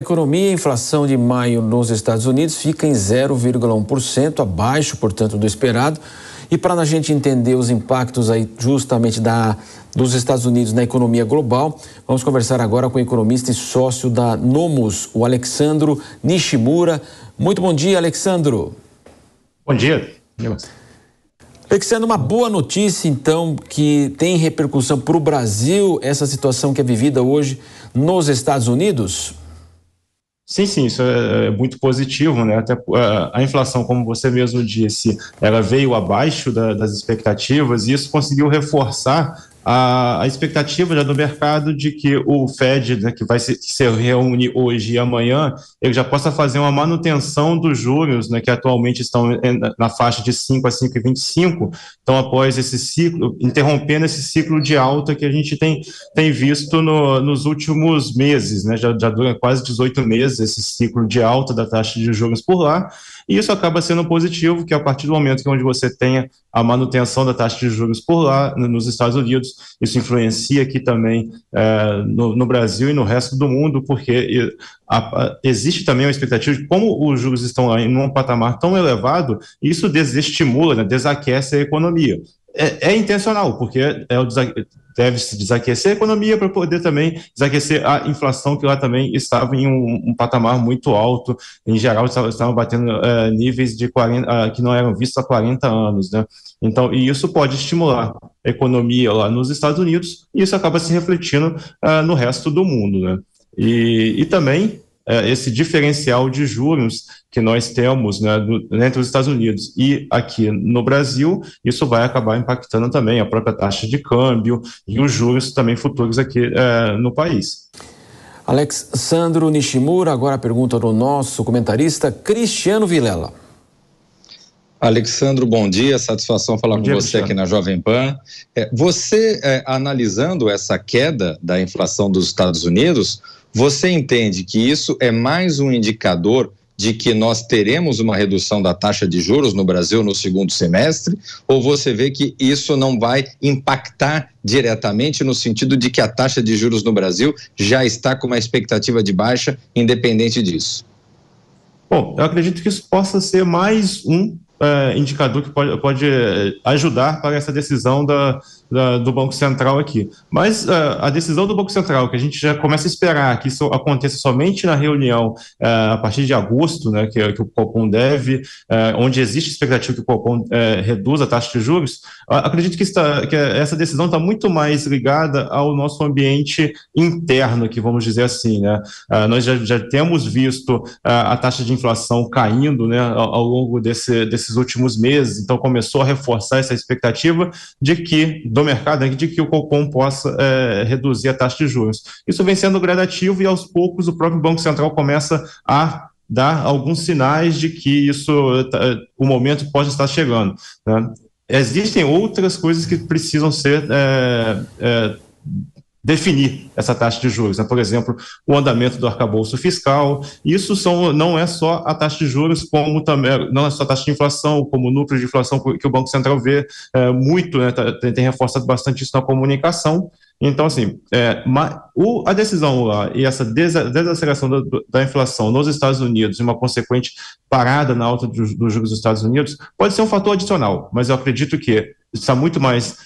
Economia e inflação de maio nos Estados Unidos fica em 0,1%, abaixo, portanto, do esperado. E para a gente entender os impactos aí justamente dos Estados Unidos na economia global, vamos conversar agora com o economista e sócio da Nomus, o Alexandro Nishimura. Muito bom dia, Alexandro. Bom dia. Alexandro, uma boa notícia, então, que tem repercussão para o Brasil, essa situação que é vivida hoje nos Estados Unidos? Sim, isso é muito positivo, né? Até a inflação, como você mesmo disse, ela veio abaixo das expectativas e isso conseguiu reforçar a expectativa já do mercado de que o Fed, né, que se reúne hoje e amanhã, ele já possa fazer uma manutenção dos juros, né, que atualmente estão na faixa de 5 a 5,25. Então, após esse ciclo, interrompendo esse ciclo de alta que a gente tem visto nos últimos meses, né, já dura quase 18 meses esse ciclo de alta da taxa de juros por lá, e isso acaba sendo positivo, que a partir do momento que onde você tenha a manutenção da taxa de juros por lá, nos Estados Unidos, isso influencia aqui também no Brasil e no resto do mundo, porque existe também uma expectativa de como os juros estão em um patamar tão elevado, isso desestimula, né, desaquece a economia. É intencional, porque deve-se desaquecer a economia para poder também desaquecer a inflação, que lá também estava em um patamar muito alto. Em geral, estavam batendo níveis de 40, que não eram vistos há 40 anos, né? Então, e isso pode estimular a economia lá nos Estados Unidos, e isso acaba se refletindo no resto do mundo, né? E também esse diferencial de juros que nós temos, né, entre os Estados Unidos e aqui no Brasil, isso vai acabar impactando também a própria taxa de câmbio e os juros também futuros aqui no país. Alexandro Nishimura, agora a pergunta do nosso comentarista Cristiano Vilela. Alexandro, bom dia, satisfação falar com você, Cristiano, aqui na Jovem Pan. Você, analisando essa queda da inflação dos Estados Unidos, você entende que isso é mais um indicador de que nós teremos uma redução da taxa de juros no Brasil no segundo semestre, ou você vê que isso não vai impactar diretamente no sentido de que a taxa de juros no Brasil já está com uma expectativa de baixa, independente disso? Bom, eu acredito que isso possa ser mais um indicador que pode ajudar para essa decisão do Banco Central aqui. Mas a decisão do Banco Central, que a gente já começa a esperar que isso aconteça somente na reunião a partir de agosto, né, que o Copom deve, onde existe expectativa que o Copom reduza a taxa de juros, acredito que essa decisão está muito mais ligada ao nosso ambiente interno, que vamos dizer assim, né? Nós já temos visto a taxa de inflação caindo, né, ao longo desses últimos meses, então começou a reforçar essa expectativa do mercado, né, de que o Copom possa reduzir a taxa de juros. Isso vem sendo gradativo e aos poucos o próprio Banco Central começa a dar alguns sinais de que o momento pode estar chegando, né? Existem outras coisas que precisam ser definir essa taxa de juros, né? Por exemplo, o andamento do arcabouço fiscal. Isso não é só a taxa de juros, como também não é só a taxa de inflação, como o núcleo de inflação que o Banco Central vê muito, né? Tem reforçado bastante isso na comunicação. Então, assim, a decisão lá e essa desaceleração da inflação nos Estados Unidos e uma consequente parada na alta dos juros dos Estados Unidos pode ser um fator adicional, mas eu acredito que está muito mais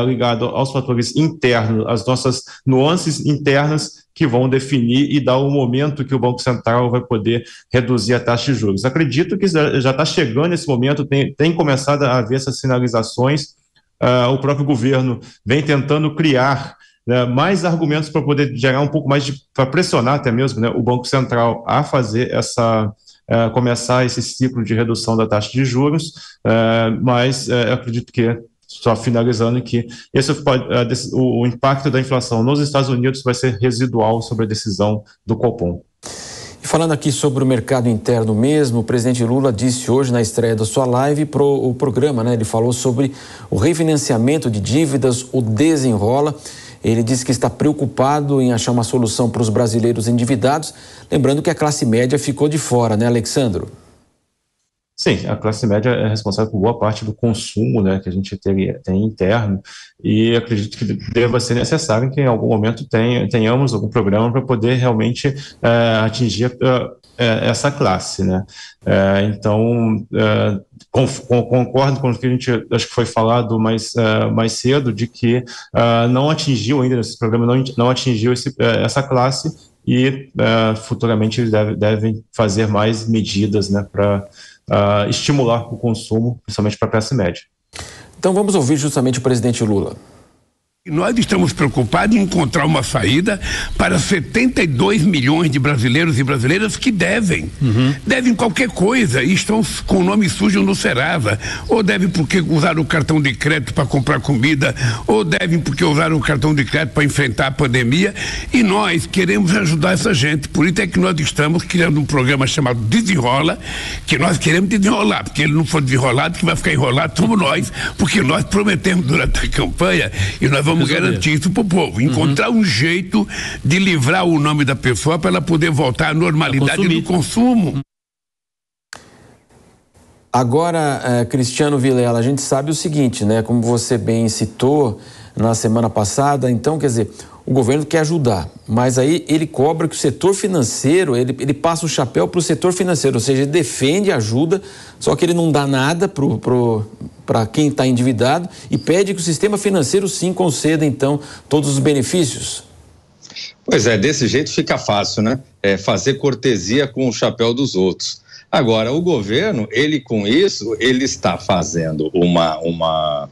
ligado aos fatores internos, às nossas nuances internas que vão definir e dar o momento que o Banco Central vai poder reduzir a taxa de juros. Acredito que já está chegando esse momento, tem começado a haver essas sinalizações. O próprio governo vem tentando criar mais argumentos para poder gerar um pouco mais para pressionar até mesmo, né, o Banco Central a fazer começar esse ciclo de redução da taxa de juros, mas eu acredito que, só finalizando, que o impacto da inflação nos Estados Unidos vai ser residual sobre a decisão do Copom. E falando aqui sobre o mercado interno mesmo, o presidente Lula disse hoje na estreia da sua live o programa, né? Ele falou sobre o refinanciamento de dívidas, o Desenrola. Ele disse que está preocupado em achar uma solução para os brasileiros endividados, lembrando que a classe média ficou de fora, né, Alexandro? Sim, a classe média é responsável por boa parte do consumo, né, que a gente tem interno, e acredito que deva ser necessário que em algum momento tenhamos algum programa para poder realmente atingir essa classe, né? Então, concordo com o que a gente, acho que foi falado mais cedo, de que não atingiu ainda, esse programa não atingiu essa classe, e futuramente eles devem fazer mais medidas, né, para estimular o consumo, principalmente para a classe média. Então vamos ouvir justamente o presidente Lula. Nós estamos preocupados em encontrar uma saída para 72 milhões de brasileiros e brasileiras que devem qualquer coisa e estão com o nome sujo no Serasa, ou devem porque usaram o cartão de crédito para comprar comida, ou devem porque usaram o cartão de crédito para enfrentar a pandemia, e nós queremos ajudar essa gente. Por isso é que nós estamos criando um programa chamado Desenrola, que nós queremos desenrolar, porque ele não for desenrolado, que vai ficar enrolado somos nós, porque nós prometemos durante a campanha, e nós vamos garantir isso para o povo, encontrar um jeito de livrar o nome da pessoa para ela poder voltar à normalidade do consumo. Agora, Cristiano Vilela, a gente sabe o seguinte, né? Como você bem citou na semana passada, então, quer dizer, o governo quer ajudar, mas aí ele cobra que o setor financeiro, ele passa o chapéu para o setor financeiro, ou seja, ele defende, ajuda, só que ele não dá nada para quem está endividado e pede que o sistema financeiro sim conceda, então, todos os benefícios. Pois é, desse jeito fica fácil, né? Fazer cortesia com o chapéu dos outros. Agora, o governo, com isso, ele está fazendo uma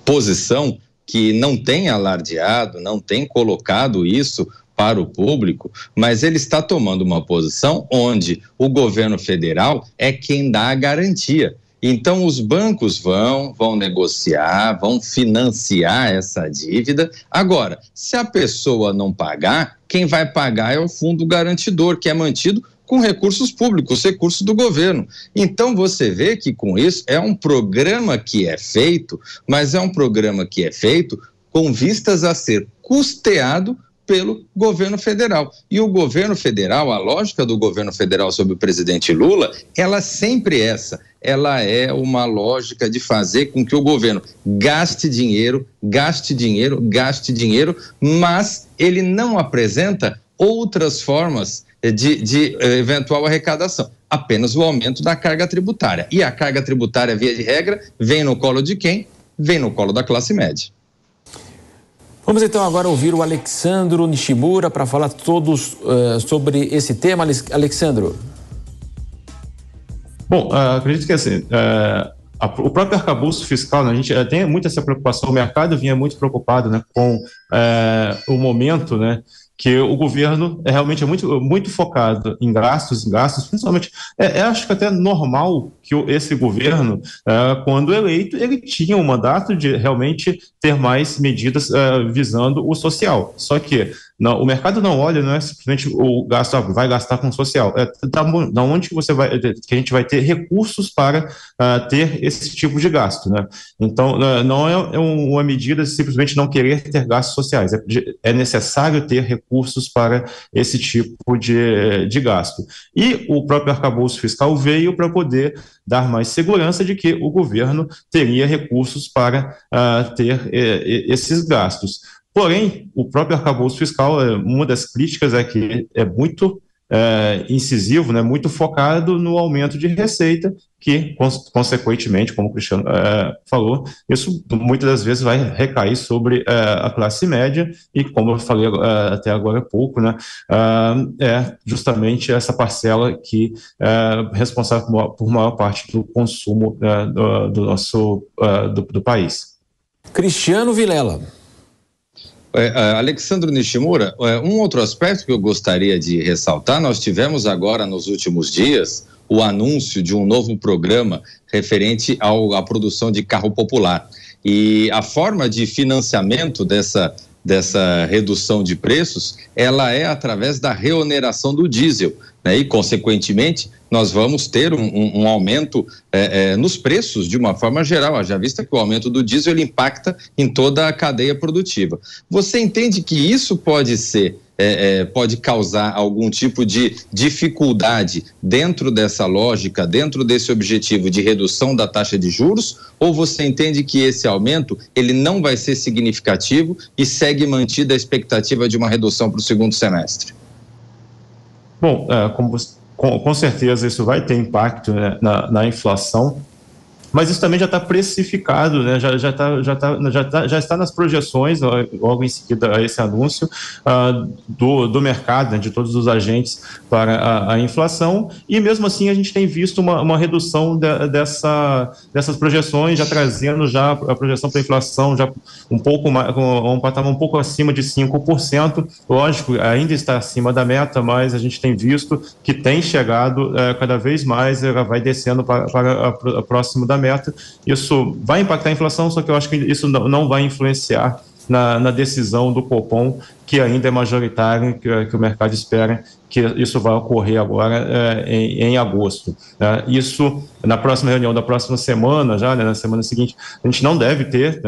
posição que não tem alardeado, não tem colocado isso para o público, mas ele está tomando uma posição onde o governo federal é quem dá a garantia. Então, os bancos vão negociar, vão financiar essa dívida. Agora, se a pessoa não pagar, quem vai pagar é o fundo garantidor, que é mantido com recursos públicos, recursos do governo. Então, você vê que com isso é um programa que é feito, mas é um programa que é feito com vistas a ser custeado pelo governo federal. E o governo federal, a lógica do governo federal sob o presidente Lula, ela sempre ela é uma lógica de fazer com que o governo gaste dinheiro, mas ele não apresenta outras formas de eventual arrecadação, apenas o aumento da carga tributária. E a carga tributária, via de regra, vem no colo de quem? Vem no colo da classe média. Vamos então agora ouvir o Alexandro Nishimura para falar todos sobre esse tema. Alexandro. Bom, acredito que assim, o próprio arcabouço fiscal, né, a gente tem muito essa preocupação, o mercado vinha muito preocupado, né, com o momento, né, que o governo realmente é muito focado em gastos, principalmente, acho que até normal que esse governo, quando eleito, ele tinha um mandato de realmente ter mais medidas visando o social. Só que o mercado não olha, não é simplesmente o gasto, vai gastar com o social. Da onde que a gente vai ter recursos para ter esse tipo de gasto, né? Então, não é uma medida simplesmente não querer ter gastos sociais. É necessário ter recursos para esse tipo de gasto. E o próprio arcabouço fiscal veio para poder dar mais segurança de que o governo teria recursos para ter esses gastos. Porém, o próprio arcabouço fiscal, uma das críticas é que é muito incisivo, né, muito focado no aumento de receita, que, consequentemente, como o Cristiano falou, isso muitas das vezes vai recair sobre a classe média, e como eu falei até agora há pouco, né, é justamente essa parcela que é responsável por maior parte do consumo do nosso do país. Cristiano Vilela. Alexandro Nishimura, um outro aspecto que eu gostaria de ressaltar, nós tivemos agora nos últimos dias o anúncio de um novo programa referente à produção de carro popular, e a forma de financiamento dessa redução de preços, ela é através da reoneração do diesel, né? E consequentemente nós vamos ter um aumento nos preços de uma forma geral, haja vista que o aumento do diesel ele impacta em toda a cadeia produtiva. Você entende que isso pode ser pode causar algum tipo de dificuldade dentro dessa lógica, dentro desse objetivo de redução da taxa de juros? Ou você entende que esse aumento ele não vai ser significativo e segue mantida a expectativa de uma redução para o segundo semestre? Bom, com certeza isso vai ter impacto, né, na inflação, mas isso também já está precificado, né? Já está nas projeções, logo em seguida a esse anúncio do mercado, né, de todos os agentes para a inflação, e mesmo assim a gente tem visto uma redução dessas projeções, já trazendo já a projeção para a inflação já um pouco mais, um patamar um pouco acima de 5%, lógico, ainda está acima da meta, mas a gente tem visto que tem chegado cada vez mais, ela vai descendo para a próxima da meta. Isso vai impactar a inflação, só que eu acho que isso não vai influenciar na decisão do Copom, que ainda é majoritário, que o mercado espera que isso vai ocorrer agora em agosto. Isso, na próxima reunião da próxima semana, já, né, na semana seguinte, a gente não deve ter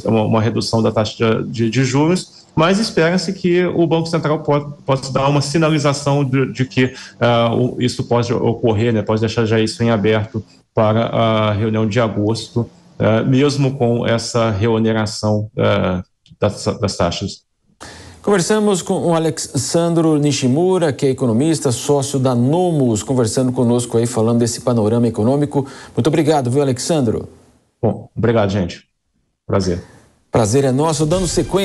uma redução da taxa de juros, mas espera-se que o Banco Central possa dar uma sinalização de que isso pode ocorrer, né, pode deixar já isso em aberto para a reunião de agosto, mesmo com essa reoneração das taxas. Conversamos com o Alexandro Nishimura, que é economista, sócio da Nomus, conversando conosco aí, falando desse panorama econômico. Muito obrigado, viu, Alexandro? Bom, obrigado, gente. Prazer. Prazer é nosso, dando sequência.